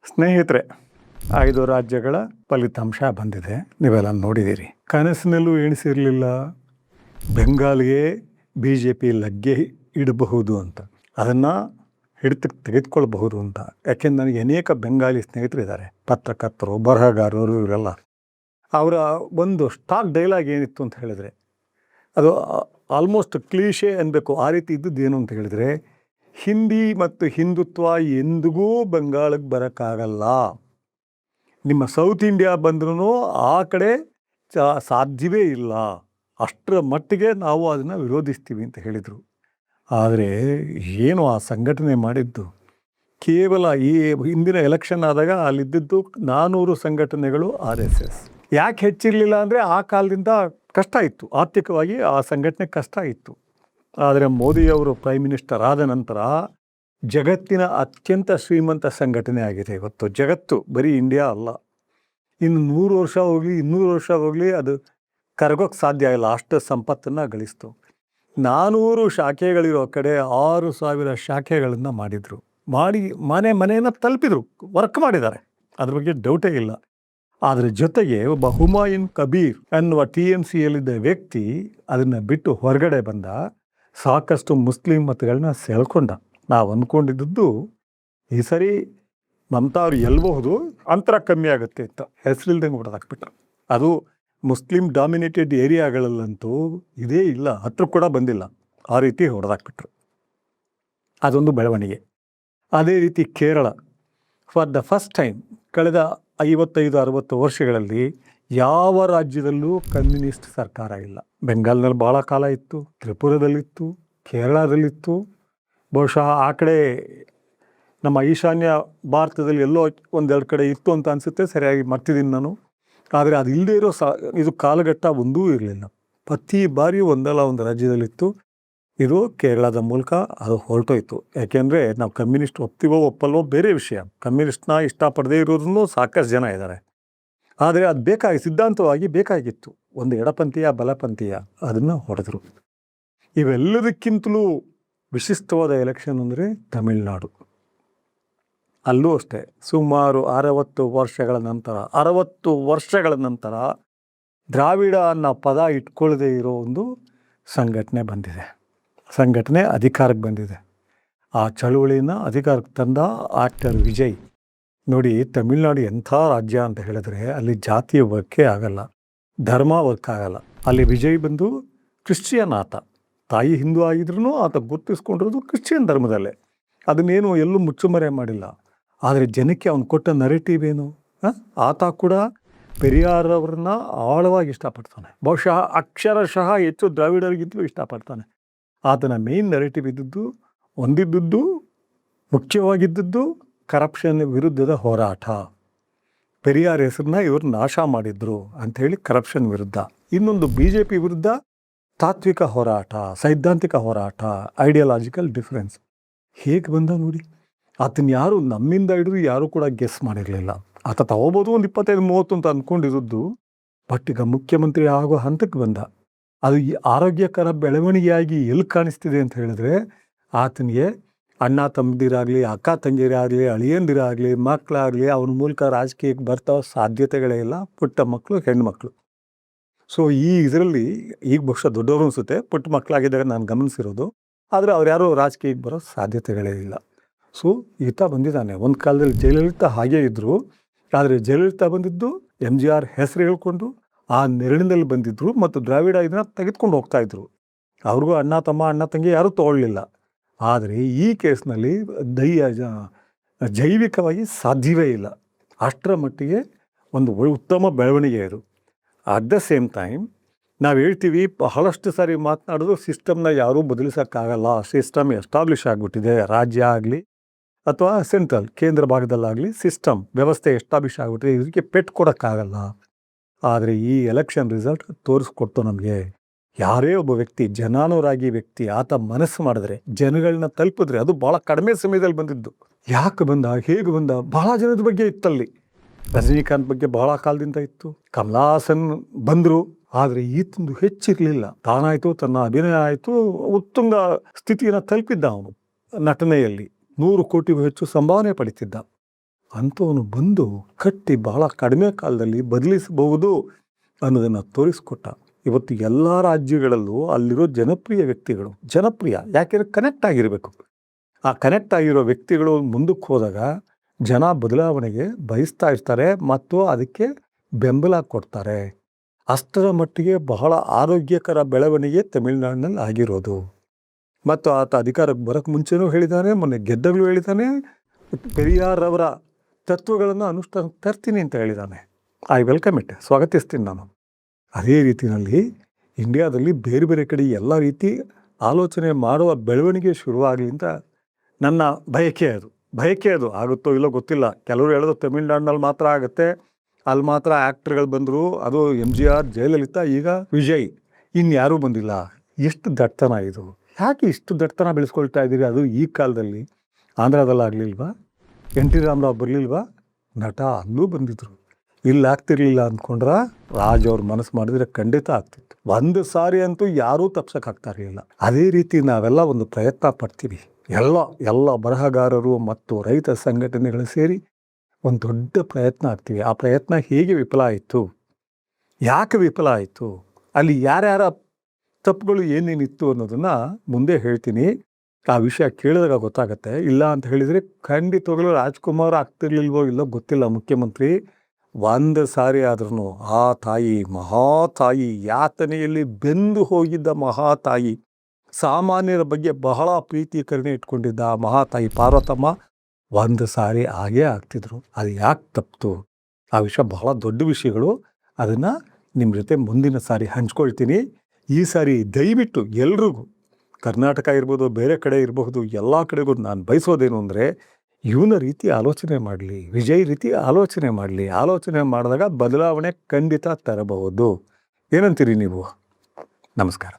ಸ್ನೇಹಿತರೆ, 5 ರಾಜ್ಯಗಳ ಫಲಿತಾಂಶ ಬಂದಿದೆ. ನೀವೆಲ್ಲ ನೋಡಿದ್ದೀರಿ. ಕನಸಿನಲ್ಲೂ ಎಣಿಸಿರಲಿಲ್ಲ ಬೆಂಗಾಲ್ಗೆ BJP ಲಗ್ಗೆ ಇಡಬಹುದು ಅಂತ, ಅದನ್ನು ಹಿಡಿತಕ್ಕೆ ತೆಗೆದುಕೊಳ್ಬಹುದು ಅಂತ. ಯಾಕೆಂದ್ರೆ ನನಗೆ ಅನೇಕ ಬೆಂಗಾಲಿ ಸ್ನೇಹಿತರಿದ್ದಾರೆ, ಪತ್ರಕರ್ತರು, ಬರಹಗಾರರು, ಇವರೆಲ್ಲ. ಅವರ ಒಂದು ಸ್ಟಾಕ್ ಡೈಲಾಗ್ ಏನಿತ್ತು ಅಂತ ಹೇಳಿದ್ರೆ, ಅದು ಆಲ್ಮೋಸ್ಟ್ ಕ್ಲೀಶೆ ಅನ್ಬೇಕು. ಆ ರೀತಿ ಇದ್ದದ್ದು ಏನು ಅಂತ ಹೇಳಿದ್ರೆ, ಹಿಂದಿ ಮತ್ತು ಹಿಂದುತ್ವ ಎಂದಿಗೂ ಬೆಂಗಾಳಕ್ಕೆ ಬರೋಕ್ಕಾಗಲ್ಲ. ನಿಮ್ಮ ಸೌತ್ ಇಂಡಿಯಾ ಬಂದ್ರೂ ಆ ಕಡೆ ಸಾಧ್ಯವೇ ಇಲ್ಲ. ಅಷ್ಟರ ಮಟ್ಟಿಗೆ ನಾವು ಅದನ್ನು ವಿರೋಧಿಸ್ತೀವಿ ಅಂತ ಹೇಳಿದರು. ಆದರೆ ಏನು ಆ ಸಂಘಟನೆ ಮಾಡಿದ್ದು, ಕೇವಲ ಈ ಹಿಂದಿನ ಎಲೆಕ್ಷನ್ ಆದಾಗ ಅಲ್ಲಿದ್ದದ್ದು 400 ಸಂಘಟನೆಗಳು RSS. ಯಾಕೆ ಹೆಚ್ಚಿರಲಿಲ್ಲ ಅಂದರೆ ಆ ಕಾಲದಿಂದ ಕಷ್ಟ ಇತ್ತು, ಆರ್ಥಿಕವಾಗಿ ಆ ಸಂಘಟನೆ ಕಷ್ಟ ಇತ್ತು. ಆದರೆ ಮೋದಿಯವರು ಪ್ರೈಮ್ ಮಿನಿಸ್ಟರ್ ಆದ ನಂತರ ಜಗತ್ತಿನ ಅತ್ಯಂತ ಶ್ರೀಮಂತ ಸಂಘಟನೆ ಆಗಿದೆ ಇವತ್ತು. ಜಗತ್ತು, ಬರೀ ಇಂಡಿಯಾ ಅಲ್ಲ. ಇನ್ನು 100 ವರ್ಷ ಹೋಗಲಿ, 200 ವರ್ಷ ಹೋಗಲಿ, ಅದು ಕರಗೋಕ್ಕೆ ಸಾಧ್ಯ ಇಲ್ಲ, ಅಷ್ಟು ಸಂಪತ್ತನ್ನು ಗಳಿಸ್ತು. 400 ಶಾಖೆಗಳಿರೋ ಕಡೆ 6000 ಶಾಖೆಗಳನ್ನು ಮಾಡಿದರು. ಮಾಡಿ ಮನೆಯನ್ನು ತಲುಪಿದರು, ವರ್ಕ್ ಮಾಡಿದ್ದಾರೆ, ಅದ್ರ ಬಗ್ಗೆ ಡೌಟೇ ಇಲ್ಲ. ಅದರ ಜೊತೆಗೆ ಒಬ್ಬ ಹುಮಾಯೂನ್ ಕಬೀರ್ ಅನ್ನುವ TMCಯಲ್ಲಿದ್ದ ವ್ಯಕ್ತಿ ಅದನ್ನು ಬಿಟ್ಟು ಹೊರಗಡೆ ಬಂದ, ಸಾಕಷ್ಟು ಮುಸ್ಲಿಂ ಮತಗಳನ್ನ ಸೆಳ್ಕೊಂಡ. ನಾವು ಅಂದ್ಕೊಂಡಿದ್ದು ಈ ಸರಿ ಮಮತಾ ಅವ್ರು ಗೆಲ್ಲಬಹುದು, ಅಂತರ ಕಮ್ಮಿ ಆಗುತ್ತೆ ಅಂತ. ಹೆಸರಿಲ್ದಂಗೆ ಹೊಡೆದಾಕ್ಬಿಟ್ರು. ಅದು ಮುಸ್ಲಿಂ ಡಾಮಿನೇಟೆಡ್ ಏರಿಯಾಗಳಲ್ಲಂತೂ ಇದೇ ಇಲ್ಲ, ಹತ್ರ ಕೂಡ ಬಂದಿಲ್ಲ, ಆ ರೀತಿ ಹೊಡೆದಾಕ್ಬಿಟ್ರು. ಅದೊಂದು ಬೆಳವಣಿಗೆ. ಅದೇ ರೀತಿ Kerala, for the first time ಕಳೆದ 55-60 ವರ್ಷಗಳಲ್ಲಿ ಯಾವ ರಾಜ್ಯದಲ್ಲೂ ಕಮ್ಯುನಿಸ್ಟ್ ಸರ್ಕಾರ ಇಲ್ಲ. ಬೆಂಗಾಲ್ನಲ್ಲಿ ಭಾಳ ಕಾಲ ಇತ್ತು, ತ್ರಿಪುರದಲ್ಲಿತ್ತು, ಕೇರಳದಲ್ಲಿತ್ತು, ಬಹುಶಃ ಆ ಕಡೆ ನಮ್ಮ ಈಶಾನ್ಯ ಭಾರತದಲ್ಲಿ ಎಲ್ಲೋ 1-2 ಕಡೆ ಇತ್ತು ಅಂತ ಅನಿಸುತ್ತೆ, ಸರಿಯಾಗಿ ಮರ್ತಿದ್ದೀನಿ ನಾನು. ಆದರೆ ಅದು ಇಲ್ಲದೆ ಇರೋ ಇದು ಕಾಲಘಟ್ಟ ಒಂದೂ ಇರಲಿಲ್ಲ. ಪ್ರತಿ ಬಾರಿಯೂ ಒಂದಲ್ಲ ಒಂದು ರಾಜ್ಯದಲ್ಲಿತ್ತು. ಇದು ಕೇರಳದ ಮೂಲಕ ಅದು ಹೊರಟೋಯ್ತು. ಯಾಕೆಂದರೆ ನಾವು ಕಮ್ಯುನಿಸ್ಟ್ ಒಪ್ತೀವೋ ಒಪ್ಪಲ್ವೋ ಬೇರೆ ವಿಷಯ, ಕಮ್ಯುನಿಸ್ಟ್ನ ಇಷ್ಟಪಡದೇ ಇರೋದನ್ನು ಸಾಕಷ್ಟು ಜನ ಇದ್ದಾರೆ. ಆದರೆ ಅದು ಸಿದ್ಧಾಂತವಾಗಿ ಬೇಕಾಗಿತ್ತು, ಒಂದು ಎಡಪಂಥೀಯ ಬಲಪಂಥೀಯ, ಅದನ್ನು ಹೊಡೆದರು. ಇವೆಲ್ಲದಕ್ಕಿಂತಲೂ ವಿಶಿಷ್ಟವಾದ ಎಲೆಕ್ಷನ್ ಅಂದರೆ ತಮಿಳುನಾಡು. ಅಲ್ಲೂ ಅಷ್ಟೇ, ಸುಮಾರು 60 ವರ್ಷಗಳ ನಂತರ ದ್ರಾವಿಡ ಅನ್ನೋ ಪದ ಇಟ್ಕೊಳ್ಳದೆ ಇರೋ ಒಂದು ಸಂಘಟನೆ ಬಂದಿದೆ. ಸಂಘಟನೆ ಅಧಿಕಾರಕ್ಕೆ ಬಂದಿದೆ. ಆ ಚಳುವಳಿನ ಅಧಿಕಾರಕ್ಕೆ ತಂದ ಆಕ್ಟರ್ ವಿಜಯ್. ನೋಡಿ, ತಮಿಳುನಾಡು ಎಂಥ ರಾಜ್ಯ ಅಂತ ಹೇಳಿದ್ರೆ, ಅಲ್ಲಿ ಜಾತಿಯ ವರ್ಕೇ ಆಗಲ್ಲ, ಧರ್ಮ ವರ್ಕ್ ಆಗಲ್ಲ. ಅಲ್ಲಿ ವಿಜಯ್ ಬಂದು ಕ್ರಿಶ್ಚಿಯನ್, ಆತ ತಾಯಿ ಹಿಂದೂ ಆಗಿದ್ರೂ ಆತ ಗುರುತಿಸ್ಕೊಂಡಿರೋದು ಕ್ರಿಶ್ಚಿಯನ್ ಧರ್ಮದಲ್ಲೇ. ಅದನ್ನೇನು ಎಲ್ಲೂ ಮುಚ್ಚುಮರೆ ಮಾಡಿಲ್ಲ. ಆದರೆ ಜನಕ್ಕೆ ಅವನು ಕೊಟ್ಟ ನರೇಟಿವ್ ಏನು, ಆತ ಕೂಡ ಪೆರಿಯಾರವ್ರನ್ನ ಆಳವಾಗಿ ಇಷ್ಟಪಡ್ತಾನೆ. ಬಹುಶಃ ಅಕ್ಷರಶಃ ಹೆಚ್ಚು ದ್ರಾವಿಡರಿಗಿಂತಲೂ ಇಷ್ಟಪಡ್ತಾನೆ. ಆತನ ಮೇನ್ ನರೇಟಿವ್ ಹೊಂದಿದ್ದದ್ದು ಮುಖ್ಯವಾಗಿದ್ದದ್ದು ಕರಪ್ಷನ್ ವಿರುದ್ಧದ ಹೋರಾಟ. ಪೆರಿಯಾರ್ ಹೆಸರನ್ನ ಇವರು ನಾಶ ಮಾಡಿದ್ರು ಅಂಥೇಳಿ ಕರಪ್ಷನ್ ವಿರುದ್ಧ. ಇನ್ನೊಂದು BJP ವಿರುದ್ಧ ತಾತ್ವಿಕ ಹೋರಾಟ, ಸೈದ್ಧಾಂತಿಕ ಹೋರಾಟ, ಐಡಿಯಾಲಜಿಕಲ್ ಡಿಫ್ರೆನ್ಸ್. ಹೇಗೆ ಬಂದ ನೋಡಿ. ಆತನ ಯಾರು ನಮ್ಮಿಂದ ಹಿಡಿದು ಯಾರೂ ಕೂಡ ಗೆಸ್ ಮಾಡಿರಲಿಲ್ಲ. ಆತ ತಗೋಬೋದು ಒಂದು 25-30 ಅಂತ ಅಂದ್ಕೊಂಡಿದ್ದು, ಬಟ್ ಈಗ ಮುಖ್ಯಮಂತ್ರಿ ಆಗೋ ಹಂತಕ್ಕೆ ಬಂದ. ಅದು ಈ ಆರೋಗ್ಯಕರ ಬೆಳವಣಿಗೆಯಾಗಿ ಎಲ್ಲಿ ಕಾಣಿಸ್ತಿದೆ ಅಂತ ಹೇಳಿದ್ರೆ, ಆತನಿಗೆ ಅಣ್ಣ ತಮ್ಮದಿರಾಗಲಿ, ಅಕ್ಕ ತಂಗಿರಾಗಲಿ, ಅಳಿಯಂದಿರಾಗಲಿ, ಮಕ್ಕಳಾಗಲಿ ಅವನ ಮೂಲಕ ರಾಜಕೀಯಕ್ಕೆ ಬರ್ತಾವ ಸಾಧ್ಯತೆಗಳೇ ಇಲ್ಲ. ಪುಟ್ಟ ಮಕ್ಕಳು, ಹೆಣ್ಮಕ್ಳು. ಸೊ ಈ ಇದರಲ್ಲಿ ಈಗ ಬಹುಶಃ ದೊಡ್ಡವರು ಅನಿಸುತ್ತೆ, ಪುಟ್ಟ ಮಕ್ಕಳಾಗಿದ್ದಾಗ ನಾನು ಗಮನಿಸಿರೋದು. ಆದರೆ ಅವ್ರು ಯಾರೂ ರಾಜಕೀಯಕ್ಕೆ ಬರೋ ಸಾಧ್ಯತೆಗಳೇ ಇಲ್ಲ. ಸೊ ಈತ ಬಂದಿದ್ದಾನೆ. ಒಂದು ಕಾಲದಲ್ಲಿ ಜಯಲಲಿತಾ ಹಾಗೇ ಇದ್ದರು, ಆದರೆ ಜಯಲಲಿತಾ ಬಂದಿದ್ದು MGR ಹೆಸರು ಹೇಳ್ಕೊಂಡು ಆ ನೆರಳಿನಲ್ಲಿ ಬಂದಿದ್ದರು ಮತ್ತು ದ್ರಾವಿಡ ಇದನ್ನು ತೆಗೆದುಕೊಂಡು ಹೋಗ್ತಾಯಿದ್ರು. ಅವ್ರಿಗೂ ಅಣ್ಣ ತಂಗಿ ಯಾರೂ ತೊಗೊಳ್ಳಿಲ್ಲ. ಆದರೆ ಈ ಕೇಸ್ನಲ್ಲಿ ಜೈವಿಕವಾಗಿ ಸಾಧ್ಯವೇ ಇಲ್ಲ. ಅಷ್ಟರ ಮಟ್ಟಿಗೆ ಒಂದು ಉತ್ತಮ ಬೆಳವಣಿಗೆ ಇದು. ಅಟ್ ದ ಸೇಮ್ ಟೈಮ್ ನಾವು ಹೇಳ್ತೀವಿ, ಬಹಳಷ್ಟು ಸಾರಿ ಮಾತನಾಡೋದು, ಸಿಸ್ಟಮ್ನ ಯಾರೂ ಬದಲಿಸೋಕ್ಕಾಗಲ್ಲ. ಸಿಸ್ಟಮ್ ಎಸ್ಟಾಬ್ಲಿಷ್ ಆಗಿಬಿಟ್ಟಿದೆ. ರಾಜ್ಯ ಆಗಲಿ ಅಥವಾ ಸೆಂಟ್ರಲ್ ಕೇಂದ್ರ ಭಾಗದಲ್ಲಾಗಲಿ ಸಿಸ್ಟಮ್ ವ್ಯವಸ್ಥೆ ಎಸ್ಟಾಬ್ಲಿಷ್ ಆಗಿಬಿಟ್ಟಿದೆ, ಇದಕ್ಕೆ ಪೆಟ್ಟು ಕೊಡೋಕ್ಕಾಗಲ್ಲ. ಆದರೆ ಈ ಎಲೆಕ್ಷನ್ ರಿಸಲ್ಟ್ ತೋರಿಸ್ಕೊಡ್ತು ನಮಗೆ, ಯಾರೇ ಒಬ್ಬ ವ್ಯಕ್ತಿ, ಜನಾನುರಾಗಿ ವ್ಯಕ್ತಿ, ಆತ ಮನಸ್ಸು ಮಾಡಿದ್ರೆ, ಜನಗಳನ್ನ ತಲುಪಿದ್ರೆ, ಅದು ಭಾಳ ಕಡಿಮೆ ಸಮಯದಲ್ಲಿ ಬಂದಿದ್ದು. ಯಾಕೆ ಬಂದ, ಹೇಗೆ ಬಂದ, ಭಾಳ ಜನದ ಬಗ್ಗೆ ಇತ್ತಲ್ಲಿ. ರಜನಿಕಾಂತ್ ಬಗ್ಗೆ ಬಹಳ ಕಾಲದಿಂದ ಇತ್ತು, ಕಮಲಾ ಹಾಸನ್ ಬಂದರು, ಆದರೆ ಈತಂದು ಹೆಚ್ಚಿರಲಿಲ್ಲ. ತಾನಾಯಿತು, ತನ್ನ ಅಭಿನಯ ಆಯಿತು, ಉತ್ತುಂಗ ಸ್ಥಿತಿಯನ್ನು ತಲುಪಿದ್ದ ಅವನು. ನಟನೆಯಲ್ಲಿ 100 ಕೋಟಿಗೂ ಹೆಚ್ಚು ಸಂಭಾವನೆ ಪಡಿತಿದ್ದ. ಅಂಥವನು ಬಂದು ಕಟ್ಟಿ ಬಹಳ ಕಡಿಮೆ ಕಾಲದಲ್ಲಿ ಬದಲಿಸಬಹುದು ಅನ್ನೋದನ್ನು ತೋರಿಸ್ಕೊಟ್ಟ. ಇವತ್ತು ಎಲ್ಲ ರಾಜ್ಯಗಳಲ್ಲೂ ಅಲ್ಲಿರೋ ಜನಪ್ರಿಯ ವ್ಯಕ್ತಿಗಳು, ಜನಪ್ರಿಯ ಯಾಕೆಂದರೆ ಕನೆಕ್ಟ್ ಆಗಿರಬೇಕು. ಆ ಕನೆಕ್ಟ್ ಆಗಿರೋ ವ್ಯಕ್ತಿಗಳು ಮುಂದಕ್ಕೆ ಹೋದಾಗ ಜನ ಬದಲಾವಣೆಗೆ ಬಯಸ್ತಾ ಇರ್ತಾರೆ ಮತ್ತು ಅದಕ್ಕೆ ಬೆಂಬಲ ಕೊಡ್ತಾರೆ. ಅಷ್ಟರ ಮಟ್ಟಿಗೆ ಬಹಳ ಆರೋಗ್ಯಕರ ಬೆಳವಣಿಗೆ ತಮಿಳುನಾಡಿನಲ್ಲಿ ಆಗಿರೋದು. ಮತ್ತು ಆತ ಅಧಿಕಾರಕ್ಕೆ ಬರೋಕ್ಕೆ ಮುಂಚೆನೂ ಹೇಳಿದ್ದಾನೆ, ಮೊನ್ನೆ ಗೆದ್ದಾಗಲೂ ಹೇಳಿದ್ದಾನೆ, ಪೆರಿಯಾರ್ ಅವರ ತತ್ವಗಳನ್ನು ಅನುಷ್ಠಾನಕ್ಕೆ ತರ್ತೀನಿ ಅಂತ ಹೇಳಿದ್ದಾನೆ. ಐ ವೆಲ್ಕಮ್ ಇಟ್, ಸ್ವಾಗತಿಸ್ತೀನಿ ನಾನು. ಅದೇ ರೀತಿಯಲ್ಲಿ ಇಂಡಿಯಾದಲ್ಲಿ ಬೇರೆ ಬೇರೆ ಕಡೆ ಎಲ್ಲ ರೀತಿ ಆಲೋಚನೆ ಮಾಡುವ ಬೆಳವಣಿಗೆ ಶುರುವಾಗಲಿ ಅಂತ ನನ್ನ ಬಯಕೆ ಅದು ಆಗುತ್ತೋ ಇಲ್ಲೋ ಗೊತ್ತಿಲ್ಲ. ಕೆಲವರು ಹೇಳೋದು ತಮಿಳ್ನಾಡಿನಲ್ಲಿ ಮಾತ್ರ ಆಗುತ್ತೆ, ಅಲ್ಲಿ ಮಾತ್ರ ಆ್ಯಕ್ಟ್ರ್ಗಳು ಬಂದರು, ಅದು MGR, ಜಯಲಲಿತಾ, ಈಗ ವಿಜಯ್, ಇನ್ಯಾರೂ ಬಂದಿಲ್ಲ. ಎಷ್ಟು ದಟ್ಟತನ ಇದು! ಯಾಕೆ ಇಷ್ಟು ದಟ್ಟತನ ಬೆಳೆಸ್ಕೊಳ್ತಾ ಇದ್ದೀರಿ? ಅದು ಈ ಕಾಲದಲ್ಲಿ ಆಂಧ್ರದಲ್ಲಿ ಆಗಲಿಲ್ವಾ? NT ರಾಮರಾವ್ ಬರಲಿಲ್ವಾ? ನಟ ಅಲ್ಲೂ ಬಂದಿದ್ರು. ಇಲ್ಲಿ ಆಗ್ತಿರ್ಲಿಲ್ಲ ಅಂದ್ಕೊಂಡ್ರ ರಾಜ್ ಅವ್ರ ಮನಸ್ಸು ಮಾಡಿದ್ರೆ ಖಂಡಿತ ಆಗ್ತಿತ್ತು. ಒಂದು ಸಾರಿ ಅಂತೂ ಯಾರೂ ತಪ್ಸೋಕ್ಕಾಗ್ತಾ ಇರಲಿಲ್ಲ. ಅದೇ ರೀತಿ ನಾವೆಲ್ಲ ಒಂದು ಪ್ರಯತ್ನ ಪಡ್ತೀವಿ. ಎಲ್ಲ ಬರಹಗಾರರು ಮತ್ತು ರೈತ ಸಂಘಟನೆಗಳು ಸೇರಿ ಒಂದು ದೊಡ್ಡ ಪ್ರಯತ್ನ ಆಗ್ತೀವಿ. ಆ ಪ್ರಯತ್ನ ಹೇಗೆ ವಿಫಲ ಆಯಿತು, ಯಾಕೆ ವಿಫಲ ಆಯಿತು, ಅಲ್ಲಿ ಯಾರ್ಯಾರ ತಪ್ಪುಗಳು ಏನೇನಿತ್ತು ಅನ್ನೋದನ್ನು ಮುಂದೆ ಹೇಳ್ತೀನಿ. ಆ ವಿಷಯ ಕೇಳಿದಾಗ ಗೊತ್ತಾಗತ್ತೆ. ಇಲ್ಲ ಅಂತ ಹೇಳಿದರೆ ಖಂಡಿತವಾಗಲೂ ರಾಜ್ಕುಮಾರ್ ಆಗ್ತಿರ್ಲಿಲ್ವೋ ಇಲ್ಲೋ ಗೊತ್ತಿಲ್ಲ, ಮುಖ್ಯಮಂತ್ರಿ ಒಂದು ಸಾರಿ ಆದ್ರೂ ಆ ತಾಯಿ, ಮಹಾತಾಯಿ, ಯಾತನೆಯಲ್ಲಿ ಬೆಂದು ಹೋಗಿದ್ದ ಮಹಾತಾಯಿ, ಸಾಮಾನ್ಯರ ಬಗ್ಗೆ ಬಹಳ ಪ್ರೀತಿ ಕರುಣೆ ಇಟ್ಕೊಂಡಿದ್ದ ಆ ಮಹಾತಾಯಿ ಪಾರ್ವತಮ್ಮ ಒಂದು ಸಾರಿ ಆಗೇ ಆಗ್ತಿದ್ರು. ಅದು ಯಾಕೆ ತಪ್ಪಿತು? ಆ ವಿಷಯ ಬಹಳ ದೊಡ್ಡ ವಿಷಯಗಳು. ಅದನ್ನು ನಿಮ್ಮ ಜೊತೆ ಮುಂದಿನ ಸಾರಿ ಹಂಚ್ಕೊಳ್ತೀನಿ. ಈ ಸಾರಿ ದಯವಿಟ್ಟು ಎಲ್ರಿಗೂ, ಕರ್ನಾಟಕ ಇರ್ಬೋದು, ಬೇರೆ ಕಡೆ ಇರಬಹುದು, ಎಲ್ಲ ಕಡೆಗೂ ನಾನು ಬಯಸೋದೇನು ಅಂದರೆ ಇವನ ರೀತಿ ಆಲೋಚನೆ ಮಾಡಲಿ, ವಿಜಯ್ ರೀತಿ ಆಲೋಚನೆ ಮಾಡಲಿ. ಆಲೋಚನೆ ಮಾಡಿದಾಗ ಬದಲಾವಣೆ ಖಂಡಿತ ತರಬಹುದು. ಏನಂತೀರಿ ನೀವು? ನಮಸ್ಕಾರ.